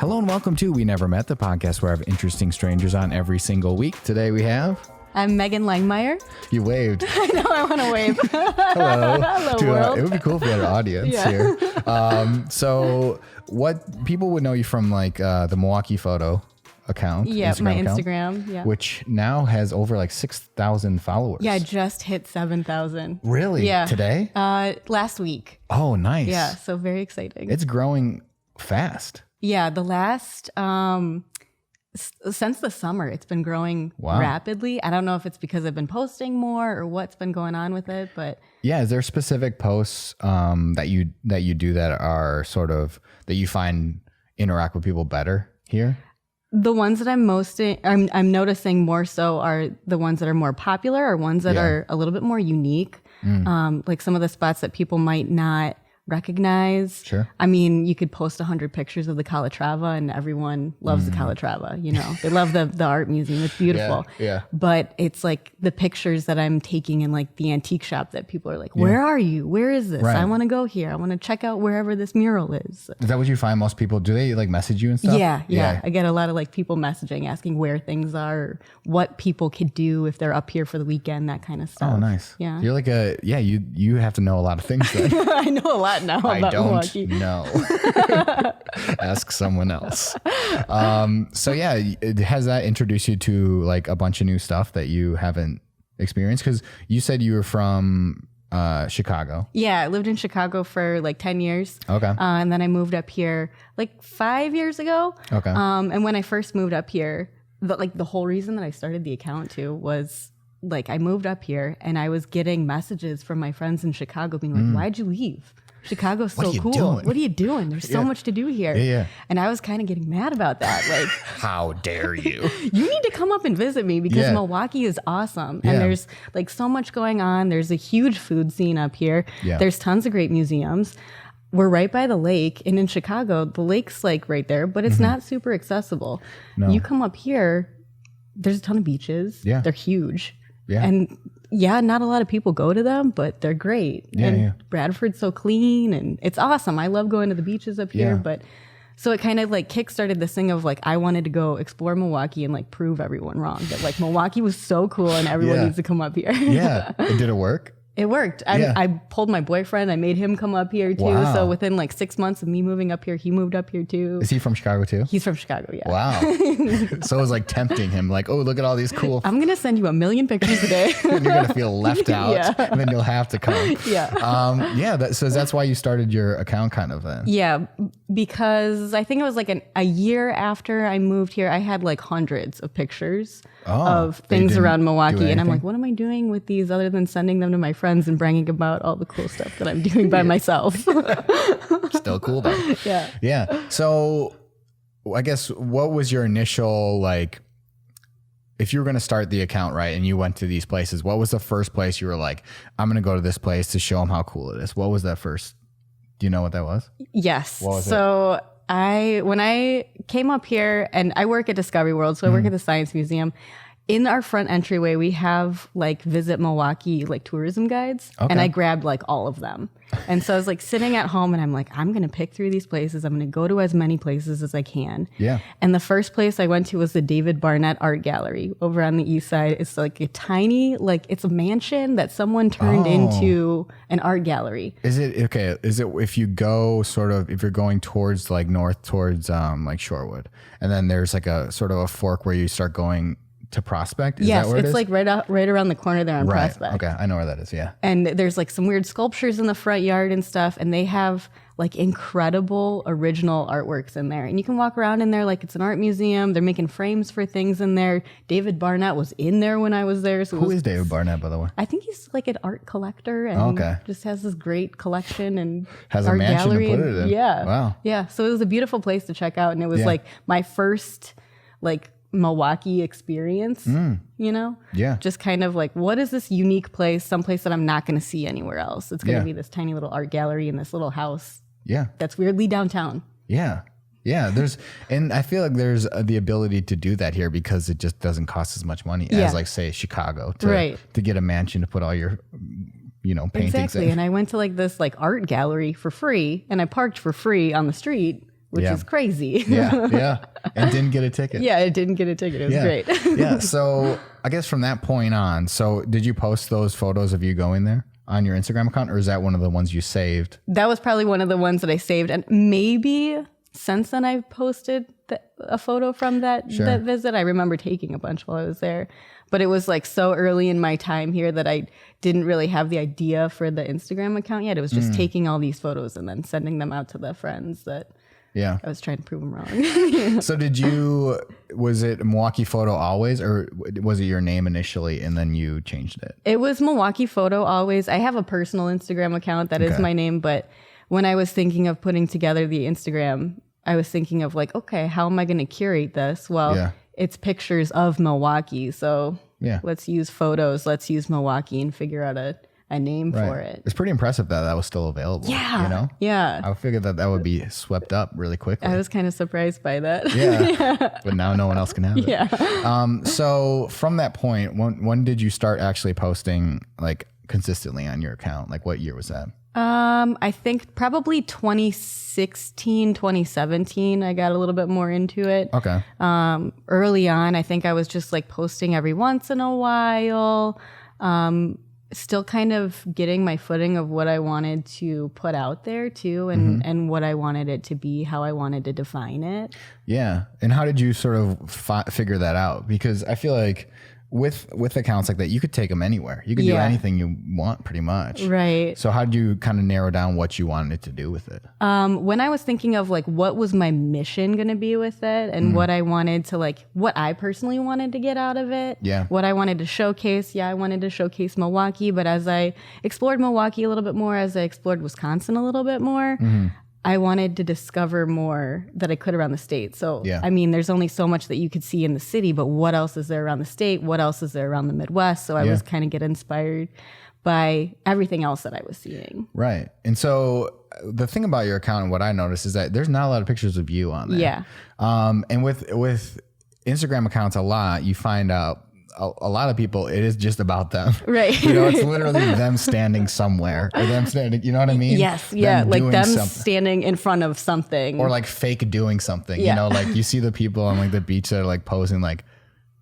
Hello and welcome to We Never Met, the podcast where I have interesting strangers on every single week. Today we have... I'm Meghan Langmyer. You waved. I know, I want to wave. Hello. Hello, world. It would be cool if we had an audience here. So what people would know you from, like the Milwaukee account. Yeah, Instagram my account, Instagram. Yeah. which now has over like 6,000 followers. Yeah, I just hit 7,000. Really? Yeah. Today? Last week. Oh, nice. Yeah, so very exciting. It's growing fast. Yeah, the last since the summer, it's been growing rapidly. I don't know if it's because I've been posting more or what's been going on with it, but yeah, is there specific posts that you do that are sort of that you find interact with people better here? the ones that I'm noticing more so are the ones that are more popular or ones that are a little bit more unique. Like some of the spots that people might not recognize. Sure. I mean, you could post 100 pictures of the Calatrava and everyone loves the Calatrava, you know. They love the art museum. It's beautiful. Yeah. But it's like the pictures that I'm taking in like the antique shop that people are like, where are you? Where is this? Right. I want to go here. I want to check out wherever this mural is. Is that what you find most people? Do they like message you and stuff? Yeah. I get a lot of like people messaging, asking where things are, or what people could do if they're up here for the weekend, that kind of stuff. Oh, nice. Yeah. You're like you have to know a lot of things then. I know a lot now about I don't Milwaukee. know. Ask someone else. So yeah, has that introduced you to like a bunch of new stuff that you haven't experienced? Because you said you were from Chicago. Yeah, I lived in Chicago for like 10 years. Okay. And then I moved up here like 5 years ago. Okay. And when I first moved up here, the whole reason that I started the account too was like I moved up here and I was getting messages from my friends in Chicago being like, why'd you leave? Chicago's so cool. Doing? What are you doing? There's so much to do here. Yeah. And I was kind of getting mad about that. Like, How dare you? you need to come up and visit me because Milwaukee is awesome. And there's like so much going on. There's a huge food scene up here. Yeah. There's tons of great museums. We're right by the lake. And in Chicago, the lake's like right there, but it's not super accessible. No. You come up here, there's a ton of beaches. Yeah. They're huge. Yeah. And yeah, not a lot of people go to them, but they're great. And Bradford's so clean and it's awesome. I love going to the beaches up here, but so it kind of like kickstarted this thing of like, I wanted to go explore Milwaukee and like prove everyone wrong that like Milwaukee was so cool and everyone needs to come up here. Yeah. Did it work? It worked. I pulled my boyfriend. I made him come up here too. Wow. So within like 6 months of me moving up here, he moved up here too. Is he from Chicago too? He's from Chicago, yeah. Wow. So it was like tempting him, like, oh, look at all these cool. I'm going to send you 1,000,000 pictures a day. And you're gonna feel left out, and then you'll have to come. Yeah. So that's why you started your account, kind of then. Yeah, because I think it was like a year after I moved here, I had like hundreds of pictures of things around Milwaukee, and I'm like, what am I doing with these other than sending them to my friends and bragging about all the cool stuff that I'm doing by myself? Still cool though. Yeah. So I guess what was your initial, like, if you were going to start the account, right, and you went to these places, what was the first place you were like, I'm going to go to this place to show them how cool it is? What was that first? Do you know what that was? Yes. What was so when I came up here, and I work at Discovery World, so I work at the Science Museum. In our front entryway, we have like Visit Milwaukee, like tourism guides. Okay. And I grabbed like all of them. And so I was like sitting at home and I'm like, I'm going to pick through these places. I'm going to go to as many places as I can. Yeah. And the first place I went to was the David Barnett Art Gallery over on the east side. It's like a tiny, like it's a mansion that someone turned into an art gallery. Is it if you go sort of, if you're going towards like north towards like Shorewood, and then there's like a sort of a fork where you start going to Prospect? Is yes, that where it's like right around the corner there on Prospect. Okay, I know where that is. Yeah. And there's like some weird sculptures in the front yard and stuff, and they have like incredible original artworks in there. And you can walk around in there like it's an art museum. They're making frames for things in there. David Barnett was in there when I was there. So Who is David Barnett, by the way? I think he's like an art collector and just has this great collection and has art a mansion gallery. to put it in. Yeah. Wow. Yeah. So it was a beautiful place to check out, and it was like my first like Milwaukee experience, you know? Yeah. Just kind of like, what is this unique place, someplace that I'm not going to see anywhere else? It's going to be this tiny little art gallery in this little house. Yeah. That's weirdly downtown. Yeah. Yeah. And I feel like there's the ability to do that here because it just doesn't cost as much money as like, say, Chicago to get a mansion to put all your, paintings Exactly. in. And I went to like this like art gallery for free, and I parked for free on the street. which is crazy. Yeah. And didn't get a ticket. Yeah, I didn't get a ticket. It was great. Yeah. So I guess from that point on, so did you post those photos of you going there on your Instagram account, or is that one of the ones you saved? That was probably one of the ones that I saved. And maybe since then I've posted a photo from that visit. I remember taking a bunch while I was there. But it was like so early in my time here that I didn't really have the idea for the Instagram account yet. It was just taking all these photos and then sending them out to the friends that I was trying to prove them wrong. So was it Milwaukee Photo always, or was it your name initially and then you changed it? It was Milwaukee Photo always. I have a personal Instagram account that is my name, but when I was thinking of putting together the Instagram, I was thinking of like, okay, how am I going to curate this? Well, it's pictures of Milwaukee. So let's use photos. Let's use Milwaukee and figure out a name for it. It's pretty impressive that was still available. Yeah. You know? Yeah. I figured that would be swept up really quickly. I was kind of surprised by that. Yeah. But now no one else can have it. Yeah. So from that point, when did you start actually posting like consistently on your account? Like what year was that? I think probably 2016, 2017, I got a little bit more into it. Okay. Early on, I think I was just like posting every once in a while. Still kind of getting my footing of what I wanted to put out there too, and what I wanted it to be, how I wanted to define it. Yeah. And how did you sort of figure that out? Because I feel like with accounts like that, you could take them anywhere. You could do anything you want pretty much. Right. So how did you kind of narrow down what you wanted to do with it? When I was thinking of like what was my mission going to be with it and what I wanted to like, what I personally wanted to get out of it. Yeah. What I wanted to showcase. Yeah, I wanted to showcase Milwaukee, but as I explored Milwaukee a little bit more, as I explored Wisconsin a little bit more, I wanted to discover more that I could around the state. So, I mean, there's only so much that you could see in the city, but what else is there around the state? What else is there around the Midwest? So I was kind of get inspired by everything else that I was seeing. Right. And so the thing about your account and what I noticed is that there's not a lot of pictures of you on there. Yeah. And with Instagram accounts a lot, you find out a lot of people, it is just about them. Right. You know, it's literally them standing somewhere or them standing, you know what I mean? Yes. Yeah. Like them standing in front of something. Or like fake doing something, you know, like you see the people on like the beach that are like posing like,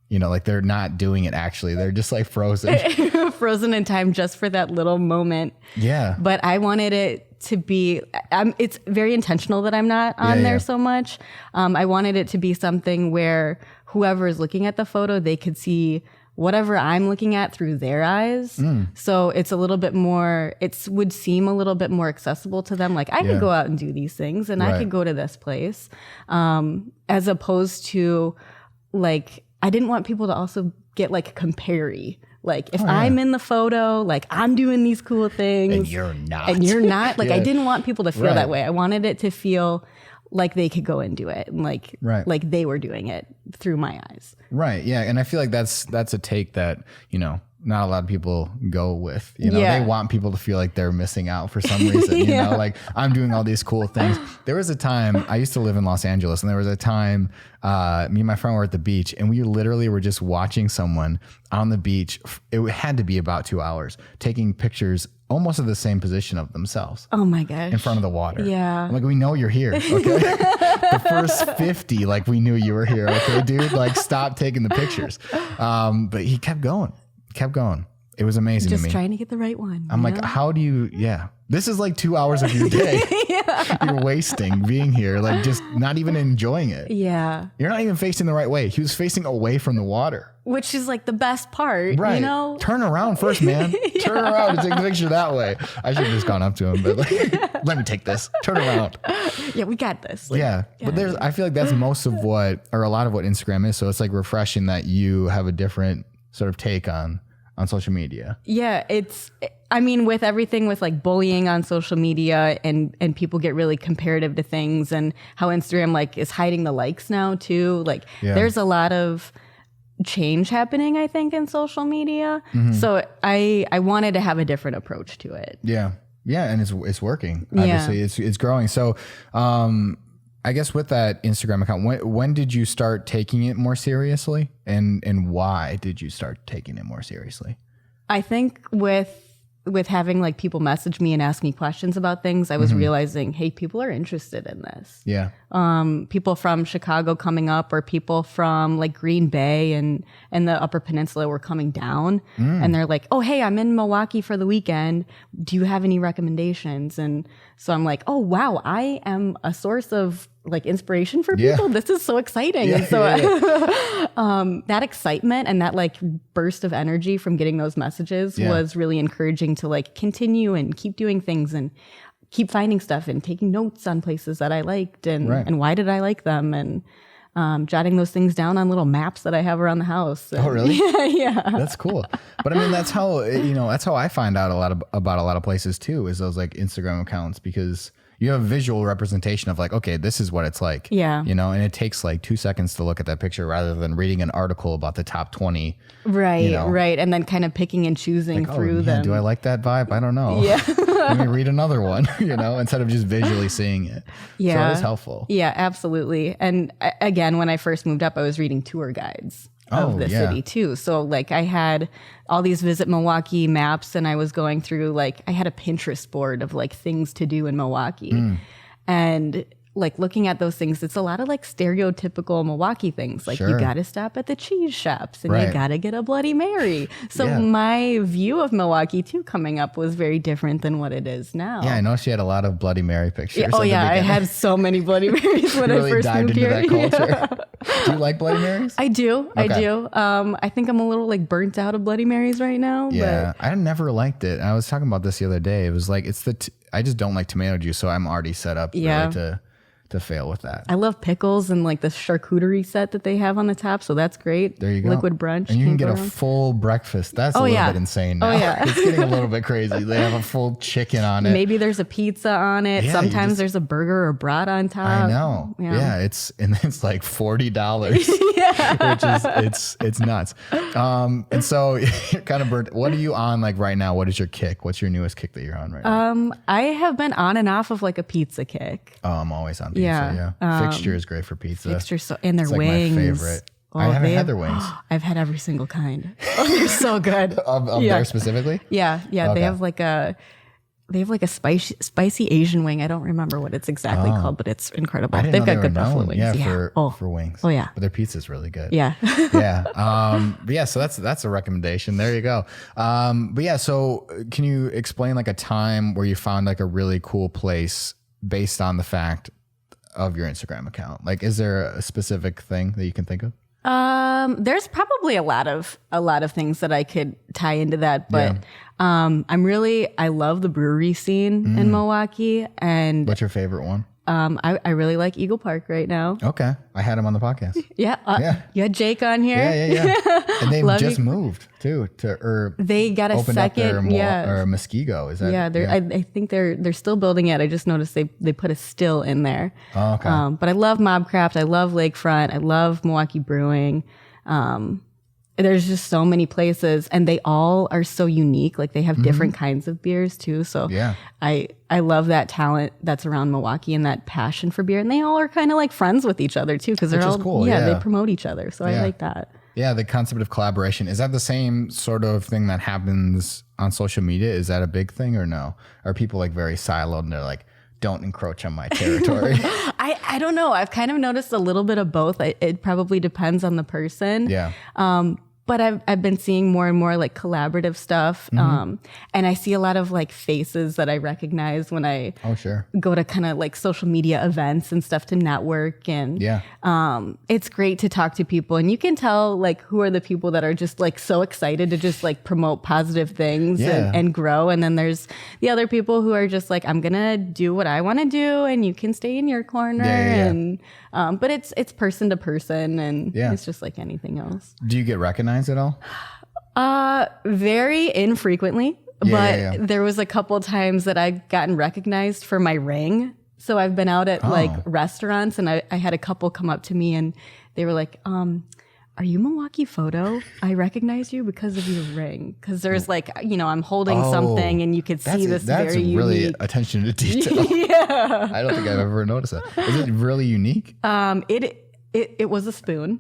you know, like they're not doing it actually. They're just like frozen. Frozen in time just for that little moment. Yeah. But I wanted it to be, it's very intentional that I'm not on there so much. I wanted it to be something where whoever is looking at the photo, they could see whatever I'm looking at through their eyes. So it's a little bit more, it would seem a little bit more accessible to them. Like I could go out and do these things and I could go to this place. As opposed to like, I didn't want people to also get like compare-y. Like if I'm in the photo, like I'm doing these cool things. And you're not. Like I didn't want people to feel that way. I wanted it to feel like they could go and do it and like they were doing it through my eyes. Right. Yeah. And I feel like that's a take that, you know, not a lot of people go with, you know, they want people to feel like they're missing out for some reason, you know, like I'm doing all these cool things. There was a time I used to live in Los Angeles and there was a time me and my friend were at the beach and we literally were just watching someone on the beach. It had to be about 2 hours taking pictures almost at the same position of themselves. Oh my gosh. In front of the water. Yeah. I'm like, we know you're here. Okay. The first 50, like we knew you were here. Okay, dude, like stop taking the pictures. But he kept going. It was amazing to me. Just trying to get the right one. I'm like, how do you, this is like 2 hours of your day. You're wasting being here, like just not even enjoying it. Yeah. You're not even facing the right way. He was facing away from the water. Which is like the best part, you know? Turn around first, man. Turn around and take the picture that way. I should have just gone up to him, but like, let me take this. Turn around. Yeah, we got this. Like, but I feel like that's most of what, or a lot of what Instagram is. So it's like refreshing that you have a different sort of take on social media. Yeah, I mean, with everything with like bullying on social media and people get really comparative to things and how Instagram like is hiding the likes now too. Like there's a lot of change happening, I think, in social media. So I wanted to have a different approach to it. Yeah. Yeah. And it's working. Obviously it's growing. So, I guess with that Instagram account, when did you start taking it more seriously and why did you start taking it more seriously? I think with with having like people message me and ask me questions about things, I was realizing, hey, people are interested in this. Yeah. People from Chicago coming up, or people from like Green Bay and the Upper Peninsula were coming down, and they're like, oh, hey, I'm in Milwaukee for the weekend. Do you have any recommendations? And so I'm like, oh, wow, I am a source of like inspiration for people. This is so exciting. And so that excitement and that like burst of energy from getting those messages was really encouraging to like continue and keep doing things and keep finding stuff and taking notes on places that I liked and why did I like them, and jotting those things down on little maps that I have around the house. Oh, really? Yeah. That's cool. But I mean, that's how, that's how I find out about a lot of places too, is those like Instagram accounts, because you have a visual representation of like, okay, this is what it's like. Yeah. And it takes like 2 seconds to look at that picture rather than reading an article about the top 20. Right, right. And then kind of picking and choosing like, through them. Do I like that vibe? I don't know. Yeah. Let me read another one, instead of just visually seeing it. Yeah. So it is helpful. Yeah, absolutely. And again, when I first moved up, I was reading tour guides of the city too. So like I had all these Visit Milwaukee maps, and I was going through like, I had a Pinterest board of like things to do in Milwaukee. And like looking at those things, it's a lot of like stereotypical Milwaukee things. Like you got to stop at the cheese shops and you got to get a Bloody Mary. So my view of Milwaukee too coming up was very different than what it is now. Yeah, I know she had a lot of Bloody Mary pictures. Yeah, I had so many Bloody Marys when really I first dived moved into here. that culture. Do you like Bloody Marys? I do. Okay. I do. I think I'm a little like burnt out of Bloody Marys right now. Yeah, I never liked it. I was talking about this the other day. It was like, I just don't like tomato juice, so I'm already set up really to fail with that. I love pickles and like the charcuterie set that they have on the top, so that's great. There you go. Liquid brunch. And you can get a full breakfast. That's a little bit insane now. Oh, yeah. It's getting a little bit crazy. They have a full chicken on it. Maybe there's a pizza on it. Yeah, sometimes there's a burger or brat on top. I know. Yeah, it's like $40. Which is it's nuts. And so you're kind of burnt. What are you on like right now? What is your kick? What's your newest kick that you're on right now? I have been on and off of like a pizza kick. Oh, I'm always on pizza. Yeah. Fixture is great for pizza. Fixture, and their it's like wings. My favorite. Oh, I haven't had their wings. I've had every single kind. Oh, they're so good. of there specifically? Yeah. Okay. They have like a spicy Asian wing. I don't remember what it's exactly called, but it's incredible. They've got good buffalo wings. Yeah, for wings. Oh yeah. But their pizza's really good. Yeah. But yeah, so that's a recommendation. There you go. But yeah, so can you explain like a time where you found like a really cool place based on the fact of your Instagram account? Like, is there a specific thing that you can think of? There's probably a lot of things that I could tie into that, but I love the brewery scene in Milwaukee. And what's your favorite one? I really like Eagle Park right now. Okay. I had him on the podcast. Yeah. You had Jake on here. Yeah. And they just moved too they got a second, or Muskego. Is that? Yeah. I think they're still building it. I just noticed they put a still in there. Oh, okay. But I love Mobcraft. I love Lakefront. I love Milwaukee Brewing. There's just so many places, and they all are so unique. Like they have different kinds of beers too. So I love that talent that's around Milwaukee and that passion for beer. And they all are kind of like friends with each other too, because they're all cool. They promote each other. So I like that. Yeah, the concept of collaboration, is that the same sort of thing that happens on social media? Is that a big thing or no? Are people like very siloed and they're like, don't encroach on my territory? I don't know. I've kind of noticed a little bit of both. It probably depends on the person. Yeah. But I've been seeing more and more like collaborative stuff. And I see a lot of like faces that I recognize when I go to kind of like social media events and stuff to network. And it's great to talk to people. And you can tell like who are the people that are just like so excited to just like promote positive things and grow. And then there's the other people who are just like, I'm going to do what I want to do and you can stay in your corner. And but it's person to person, and it's just like anything else. Do you get recognized at all? Very infrequently, but there was a couple times that I gotten recognized for my ring. So I've been out at like restaurants, and I had a couple come up to me and they were like, are you MilwaukeePhoto? I recognize you because of your ring. Because there's like, I'm holding something and you could see this very unique. That's really attention to detail. I don't think I've ever noticed that. Is it really unique? It was a spoon.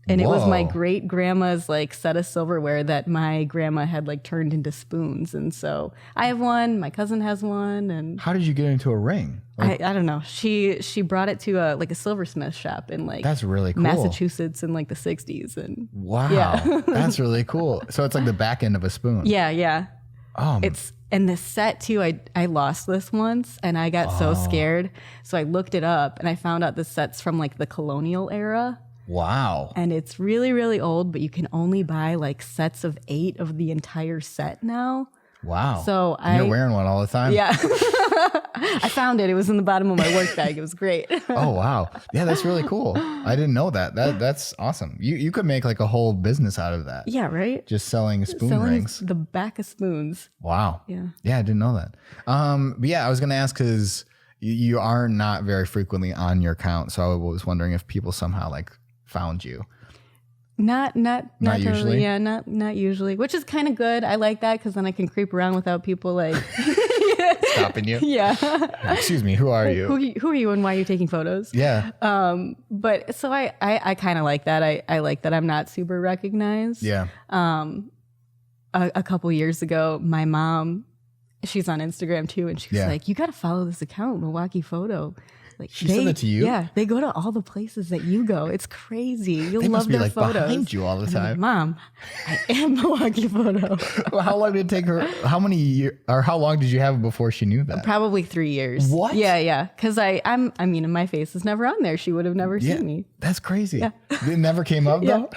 And it was my great grandma's like set of silverware that my grandma had like turned into spoons. And so I have one, my cousin has one. And how did you get into a ring? Like, I don't know. She brought it to a silversmith shop in like that's really cool. Massachusetts in like the 60s. And wow, yeah. That's really cool. So it's like the back end of a spoon. Yeah. And the set too, I lost this once and I got so scared. So I looked it up and I found out the set's from like the colonial era. Wow. And it's really, really old, but you can only buy like sets of 8 of the entire set now. Wow. So you're wearing one all the time? Yeah. I found it. It was in the bottom of my work bag. It was great. Oh, wow. Yeah, that's really cool. I didn't know that. That's awesome. You could make like a whole business out of that. Yeah, right? Just selling rings. The back of spoons. Wow. Yeah. Yeah, I didn't know that. But yeah, I was going to ask because you are not very frequently on your account. So I was wondering if people somehow like found you. Not totally. Usually? Yeah, not usually, which is kind of good. I like that because then I can creep around without people like stopping you. Yeah. Excuse me, who are you? Who are you and why are you taking photos? Yeah. But so I kind of like that. I like that I'm not super recognized. Yeah. A couple years ago, my mom, she's on Instagram too, and she's like, "You got to follow this account, Milwaukee Photo." Like she sent it to you? Yeah, they go to all the places that you go. It's crazy. You'll they love must be their like photos. Behind you all the time. Like, Mom, I am Milwaukee Photo. Well, how long did it take her? How many years or how long did you have it before she knew that? Probably 3 years. What? Yeah. Because I mean, my face is never on there. She would have never seen me. That's crazy. Yeah. It never came up though.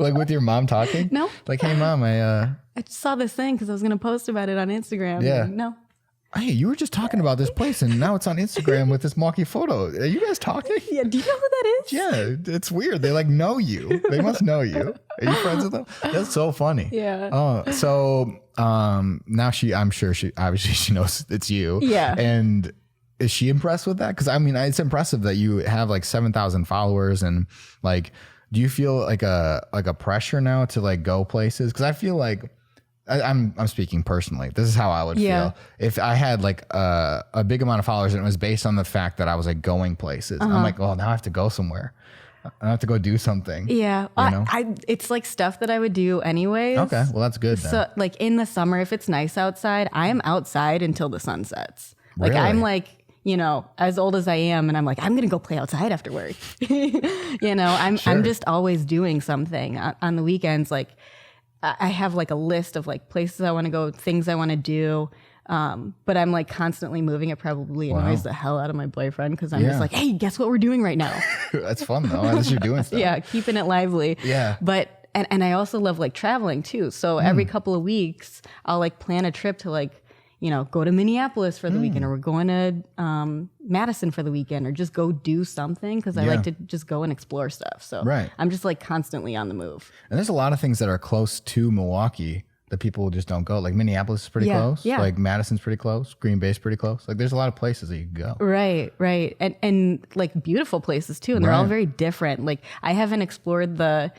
Like with your mom talking? No. Like, hey mom, I just saw this thing because I was gonna post about it on Instagram. Yeah. No. Hey, you were just talking about this place and now it's on Instagram with this Milwaukee Photo. Are you guys talking? Yeah, do you know who that is? Yeah, it's weird. They like know you. They must know you. Are you friends with them? That's so funny. Yeah. Oh, so now I'm sure she knows it's you. Yeah. And is she impressed with that? Because I mean, it's impressive that you have like 7,000 followers and like, do you feel like a pressure now to like go places? Because I feel like I'm speaking personally. This is how I would feel if I had like a big amount of followers and it was based on the fact that I was like going places. I'm like, oh, now I have to go somewhere. I have to go do something. Yeah, you know? It's like stuff that I would do anyways. Okay, well that's good then. So like in the summer, if it's nice outside, I am outside until the sun sets. Like really? I'm like, you know, as old as I am, and I'm like, I'm gonna go play outside after work. You know, I'm just always doing something on the weekends. Like I have like a list of like places I want to go, things I want to do. But I'm like constantly moving. It probably annoys the hell out of my boyfriend because I'm just like, hey, guess what we're doing right now? That's fun though. At least you're doing stuff. Yeah, keeping it lively. Yeah. But and I also love like traveling too. So every couple of weeks I'll like plan a trip to like, you know, go to Minneapolis for the weekend, or we're going to Madison for the weekend, or just go do something because I like to just go and explore stuff. So I'm just like constantly on the move. And there's a lot of things that are close to Milwaukee that people just don't go. Like Minneapolis is pretty close. Yeah. Like Madison's pretty close. Green Bay's pretty close. Like there's a lot of places that you can go. Right. And like beautiful places too. And they're all very different. Like I haven't explored the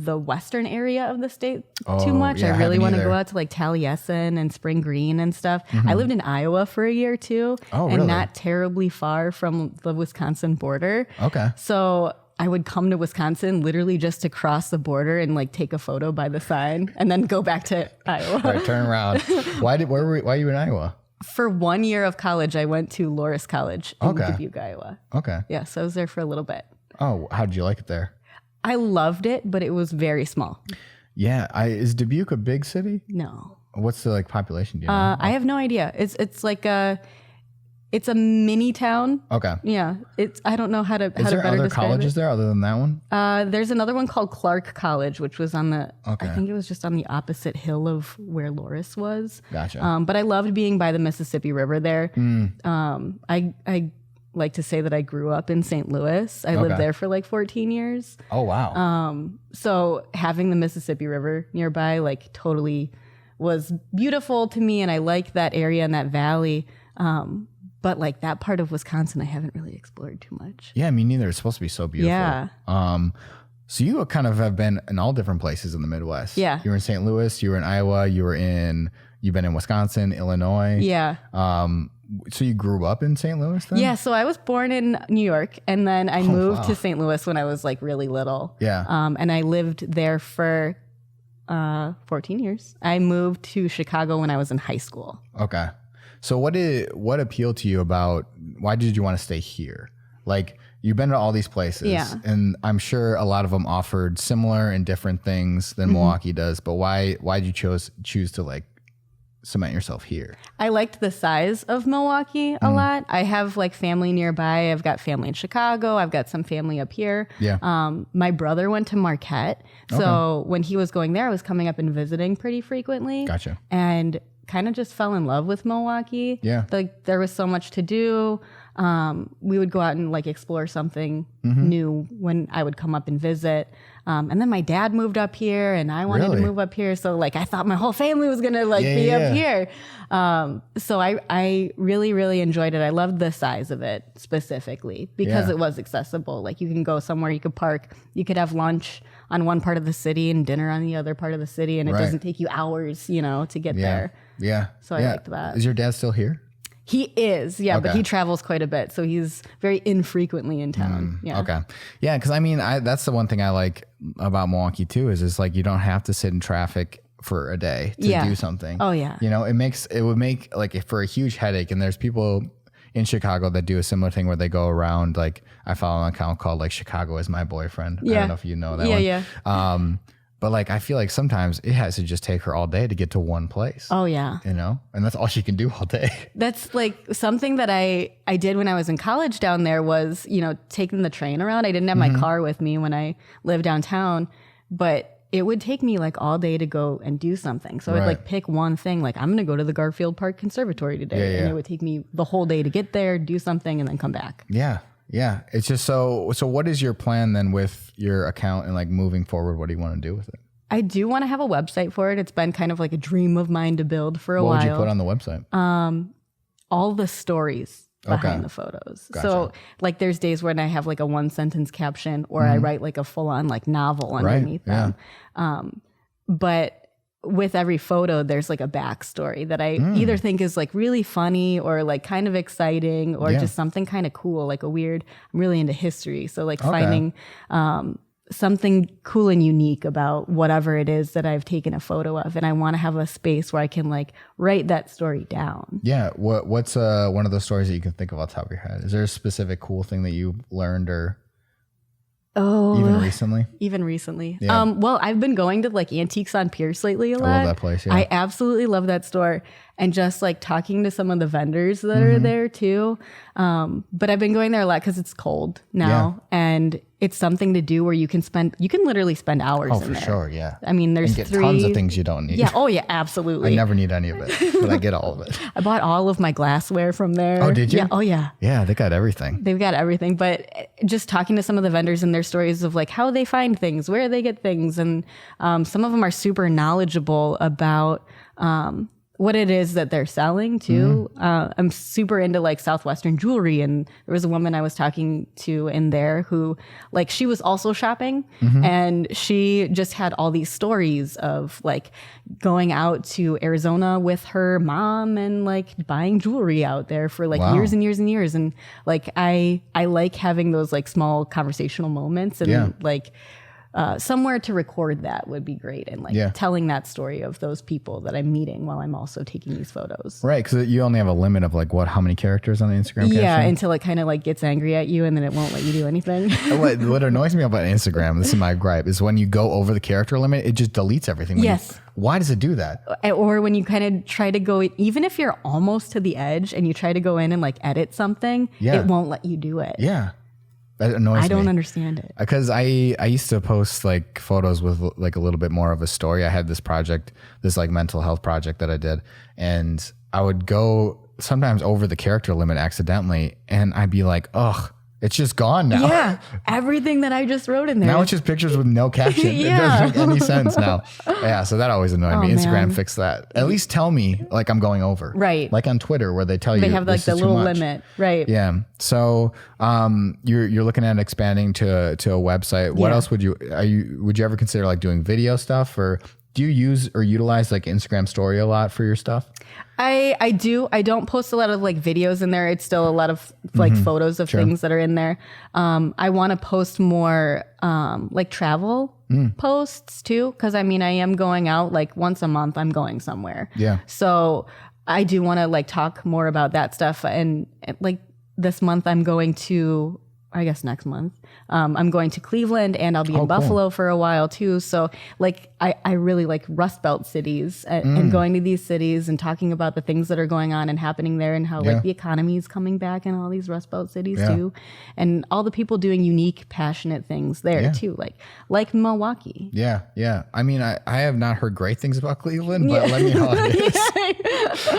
western area of the state too much. I really want to go out to like Taliesin and Spring Green and stuff. I lived in Iowa for a year too. Oh, and not terribly far from the Wisconsin border. Okay. So I would come to Wisconsin literally just to cross the border and like take a photo by the sign and then go back to Iowa. Right, turn around. Why are you in Iowa? For 1 year of college, I went to Loras College in Dubuque, Iowa. Okay. Yeah, so I was there for a little bit. Oh, how did you like it there? I loved it, but it was very small. Yeah. Is Dubuque a big city? No. What's the like population? Do you know? I have no idea. It's like it's a mini town. Okay. Yeah. I don't know how to Is there better other describe colleges it. there other than that one? There's another one called Clark College, which was on the I think it was just on the opposite hill of where Loras was. Gotcha. But I loved being by the Mississippi River there. I like to say that I grew up in St. Louis. I lived there for like 14 years. Oh, wow. So having the Mississippi River nearby like totally was beautiful to me, and I liked that area and that valley. But like that part of Wisconsin, I haven't really explored too much. Yeah, me neither. It's supposed to be so beautiful. Yeah. So you kind of have been in all different places in the Midwest. Yeah. You were in St. Louis, you were in Iowa, you've been in Wisconsin, Illinois. Yeah. So you grew up in St. Louis then? Yeah. So I was born in New York, and then I moved to St. Louis when I was like really little. Yeah. And I lived there for 14 years. I moved to Chicago when I was in high school. Okay. So what appealed to you about, why did you want to stay here? Like, you've been to all these places, and I'm sure a lot of them offered similar and different things than Milwaukee does, but why did you choose to like cement yourself here? I liked the size of Milwaukee a lot. I have like family nearby. I've got family in Chicago. I've got some family up here. Yeah. My brother went to Marquette. So when he was going there, I was coming up and visiting pretty frequently. Gotcha. And kind of just fell in love with Milwaukee. Yeah. Like there was so much to do. We would go out and like explore something new when I would come up and visit. And then my dad moved up here, and I wanted to move up here. So like I thought my whole family was gonna like be up here. So I really, really enjoyed it. I loved the size of it specifically because it was accessible. Like you can go somewhere, you could park, you could have lunch on one part of the city and dinner on the other part of the city, and it doesn't take you hours, to get there. Yeah. So I liked that. Is your dad still here? He is, but he travels quite a bit, so he's very infrequently in town. Okay. Yeah, because I mean, that's the one thing I like about Milwaukee too, is like you don't have to sit in traffic for a day to do something. Oh yeah. It would make like for a huge headache, and there's people in Chicago that do a similar thing where they go around, like I follow an account called like Chicago is My Boyfriend. I don't know if you know that one. Yeah. But like, I feel like sometimes it has to just take her all day to get to one place. Oh yeah. And that's all she can do all day. That's like something that I did when I was in college down there was, taking the train around. I didn't have my car with me when I lived downtown, but it would take me like all day to go and do something. So I'd like pick one thing, like I'm going to go to the Garfield Park Conservatory today. And it would take me the whole day to get there, do something, and then come back. Yeah. Yeah. It's just so what is your plan then with your account and like moving forward? What do you want to do with it? I do want to have a website for it. It's been kind of like a dream of mine to build for a while. What would you put on the website? All the stories behind the photos. Gotcha. So like there's days when I have like a 1-sentence caption, or I write like a full on like novel underneath them. But with every photo, there's like a backstory that I either think is like really funny or like kind of exciting or just something kind of cool, like I'm really into history. So like finding something cool and unique about whatever it is that I've taken a photo of. And I want to have a space where I can like write that story down. Yeah. What's one of those stories that you can think of off the top of your head? Is there a specific cool thing that you learned or... Oh, even recently. Yeah. Well, I've been going to like Antiques on Pierce lately a lot. I love that place. Yeah. I absolutely love that store, and just like talking to some of the vendors that are there too. But I've been going there a lot because it's cold now, and it's something to do where you can literally spend hours in there. Oh, for sure. Yeah. I mean, there's tons of things you don't need. Yeah. Oh yeah, absolutely. I never need any of it, but I get all of it. I bought all of my glassware from there. Oh, did you? Yeah. Oh yeah. Yeah. They got everything. They've got everything, but just talking to some of the vendors and their stories of like how they find things, where they get things. And some of them are super knowledgeable about what it is that they're selling too. I'm super into like Southwestern jewelry, and there was a woman I was talking to in there who like she was also shopping, and she just had all these stories of like going out to Arizona with her mom and like buying jewelry out there for like years and years and years. And like I like having those like small conversational moments, and like somewhere to record that would be great, and like telling that story of those people that I'm meeting while I'm also taking these photos. Right, because you only have a limit of like how many characters on the Instagram caption? Yeah, until it kind of like gets angry at you, and then it won't let you do anything. What annoys me about Instagram, this is my gripe, is when you go over the character limit, it just deletes everything. Why does it do that? Or when you kind of try to go, even if you're almost to the edge and you try to go in and like edit something, it won't let you do it. Yeah. That annoys me. I don't understand it. Because I used to post like photos with like a little bit more of a story. I had this project, this like mental health project that I did, and I would go sometimes over the character limit accidentally, and I'd be like, ugh, it's just gone now. Yeah, everything that I just wrote in there. Now it's just pictures with no caption. It doesn't make any sense now. Yeah, so that always annoyed me. Instagram fixed that. At least tell me like I'm going over. Right. Like on Twitter where they tell you they have like the little limit. Right. Yeah. So you're looking at expanding to a website. What else would you ever consider like doing video stuff, or do you use or utilize like Instagram story a lot for your stuff? I do. I don't post a lot of like videos in there. It's still a lot of like photos of things that are in there. I want to post more like travel posts too. Cause I mean, I am going out like once a month. I'm going somewhere. Yeah. So I do want to like talk more about that stuff. And like this month I'm going to, I guess next month, I'm going to Cleveland and I'll be in Buffalo for a while too. So like, I really like Rust Belt cities and going to these cities and talking about the things that are going on and happening there and how like the economy is coming back in all these Rust Belt cities too. And all the people doing unique, passionate things there too. Like Milwaukee. Yeah. Yeah. I mean, I have not heard great things about Cleveland, but let me know how it is.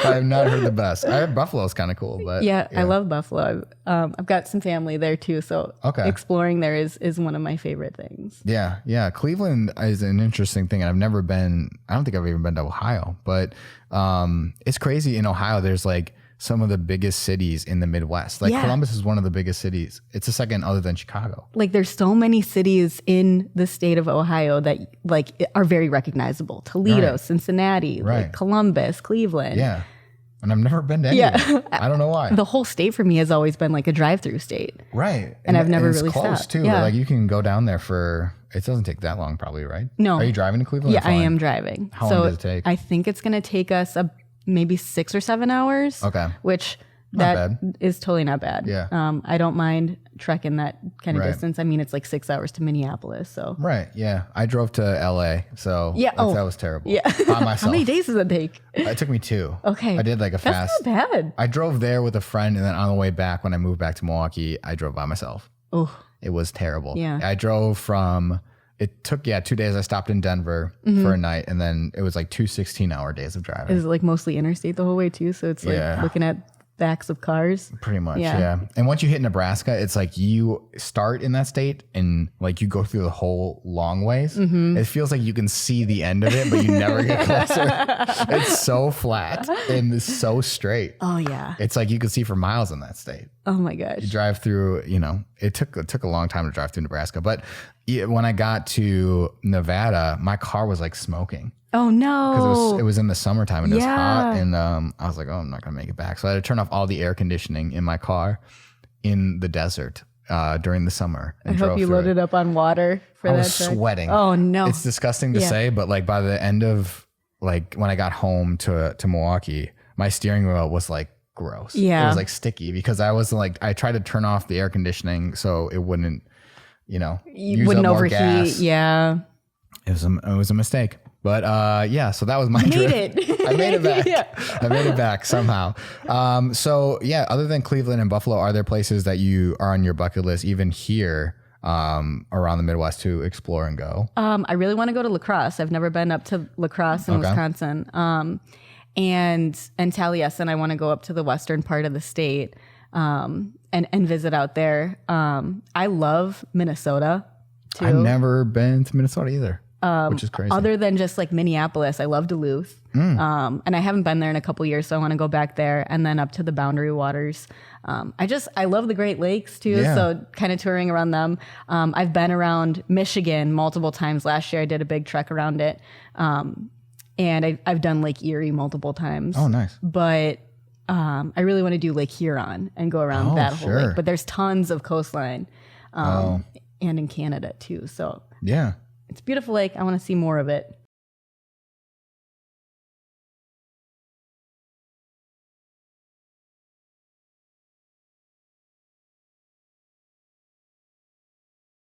I have not heard the best. I heard Buffalo's kind of cool, but I love Buffalo. I've got some family there too. So exploring there is one of my favorite things. Yeah. Yeah. Cleveland is an interesting thing. And I've never been, I don't think I've even been to Ohio, but it's crazy in Ohio. There's like some of the biggest cities in the Midwest. Like Columbus is one of the biggest cities. It's the second other than Chicago. Like there's so many cities in the state of Ohio that like are very recognizable. Toledo, Cincinnati, like Columbus, Cleveland. Yeah. And I've never been to any of them. I don't know why. The whole state for me has always been like a drive-through state. Right. And I've never really it's close stopped. Too. Yeah. Like you can go down there for, it doesn't take that long probably, right? No. Are you driving to Cleveland? Yeah, I am driving. How long does it take? I think it's going to take us maybe 6 or 7 hours. Okay. Which Not that bad. is totally not bad. Yeah. I don't mind trekking that kind of distance. I mean, it's like 6 hours to Minneapolis. So right. Yeah. I drove to LA. So that was terrible. Yeah. By myself. How many days does it take? It took me 2. Okay. I did like a fast. That's not bad. I drove there with a friend, and then on the way back, when I moved back to Milwaukee, I drove by myself. Oh. It was terrible. Yeah. I drove from, it took, 2 days. I stopped in Denver for a night, and then it was like 2 16-hour days of driving. Is it like mostly interstate the whole way too? So it's like looking at backs of cars. Pretty much, yeah. And once you hit Nebraska, it's like you start in that state and like you go through the whole long ways. It feels like you can see the end of it, but you never get closer. It's so flat and it's so straight. Oh yeah. It's like you can see for miles in that state. Oh my gosh. You drive through, it took a long time to drive through Nebraska, but when I got to Nevada, my car was like smoking. Oh no! Because it was in the summertime and it was hot, and I was like, "Oh, I'm not gonna make it back." So I had to turn off all the air conditioning in my car in the desert during the summer. And I hope you loaded up on water for that. I was sweating. Oh no! It's disgusting to say, but like by the end of like when I got home to Milwaukee, my steering wheel was like gross. Yeah, it was like sticky because I was like I tried to turn off the air conditioning so it wouldn't, you wouldn't overheat. Gas. Yeah, it was a mistake. But so that was my trip. I made it back. I made it back somehow. Other than Cleveland and Buffalo, are there places that you are on your bucket list, even here around the Midwest, to explore and go? I really want to go to La Crosse. I've never been up to La Crosse in Wisconsin. And Taliesin, I want to go up to the western part of the state and visit out there. I love Minnesota too. I've never been to Minnesota either. Which is crazy. Other than just like Minneapolis, I love Duluth. And I haven't been there in a couple years, so I want to go back there and then up to the Boundary Waters. I love the Great Lakes too, so kind of touring around them. I've been around Michigan multiple times. Last year I did a big trek around it. And I've done Lake Erie multiple times. Oh, nice. But I really want to do Lake Huron and go around that whole lake. But there's tons of coastline and in Canada too. So yeah. It's a beautiful lake. I want to see more of it.